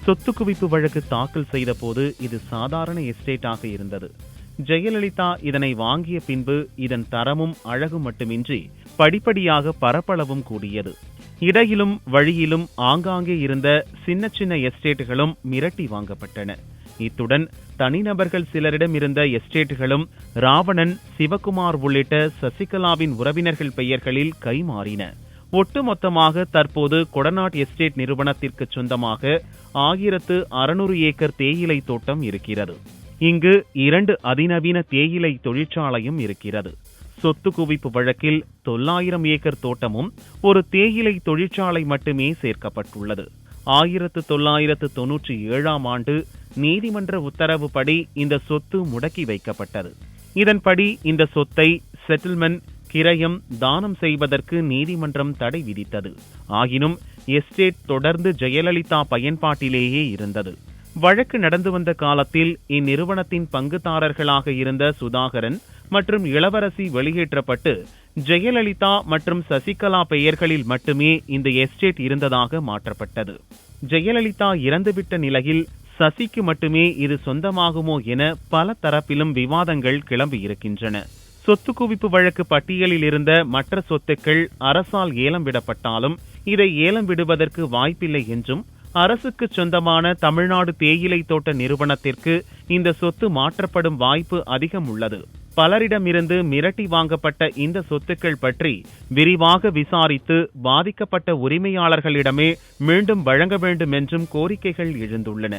சொத்து குவிப்பு வழக்கு தாக்கல் செய்த போது இது சாதாரண எஸ்டேட்டாக இருந்தது. ஜெயலலிதா இதனை வாங்கிய பின்பு இதன் தரமும் அழகும் மட்டுமின்றி படிப்படியாக பரப்பளவும் கூடியது. இடையிலும் வழியிலும் ஆங்காங்கே இருந்த சின்ன சின்ன எஸ்டேட்டுகளும் மிரட்டி வாங்கப்பட்டன. இத்துடன் தனிநபர்கள் சிலரிடம் இருந்த எஸ்டேட்டுகளும் ராவணன், சிவகுமார் உள்ளிட்ட சசிகலாவின் உறவினர்கள் பெயர்களில் கைமாறின. ஒட்டுமொத்தமாக தற்போது கொடநாட் எஸ்டேட் நிறுவனத்திற்கு சொந்தமாக 1600 ஏக்கர் தேயிலை தோட்டம் இருக்கிறது. இங்கு 2 அதிநவீன தேயிலை தொழிற்சாலையும் இருக்கிறது. சொத்து குவிப்பு வழக்கில் 900 ஏக்கர் தோட்டமும் ஒரு தேயிலை தொழிற்சாலை மட்டுமே சேர்க்கப்பட்டுள்ளது. 1997ஆம் ஆண்டு நீதிமன்ற உத்தரவுப்படி இந்த சொத்து முடக்கி வைக்கப்பட்டது. இதன்படி இந்த சொத்தை செட்டில்மெண்ட், கிரயம், தானம் செய்வதற்கு நீதிமன்றம் தடை விதித்தது. ஆயினும் எஸ்டேட் தொடர்ந்து ஜெயலலிதா பயன்பாட்டிலேயே இருந்தது. வழக்கு நடந்து வந்த காலத்தில் இந்நிறுவனத்தின் பங்குதாரர்களாக இருந்த சுதாகரன் மற்றும் இளவரசி வெளியேற்றப்பட்டு ஜெயலலிதா மற்றும் சசிகலா பெயர்களில் மட்டுமே இந்த எஸ்டேட் இருந்ததாக மாற்றப்பட்டது. ஜெயலலிதா இறந்துவிட்ட நிலையில் சசிக்கு மட்டுமே இது சொந்தமாகுமோ என பல தரப்பிலும் விவாதங்கள் கிளம்பியிருக்கின்றன. சொத்து குவிப்பு வழக்கு பட்டியலில் இருந்த மற்ற சொத்துக்கள் அரசால் ஏலம் விடப்பட்டாலும் இதை ஏலம் விடுவதற்கு வாய்ப்பில்லை என்றும், அரசுக்கு சொந்தமான தமிழ்நாடு தேயிலை தோட்ட நிறுவனத்திற்கு இந்த சொத்து மாற்றப்படும் வாய்ப்பு அதிகம் உள்ளது. பலரிடமிருந்து மிரட்டி வாங்கப்பட்ட இந்த சொத்துக்கள் பற்றி விரிவாக விசாரித்து பாதிக்கப்பட்ட உரிமையாளர்களிடமே மீண்டும் வழங்க வேண்டும் என்றும் கோரிக்கைகள் எழுந்துள்ளன.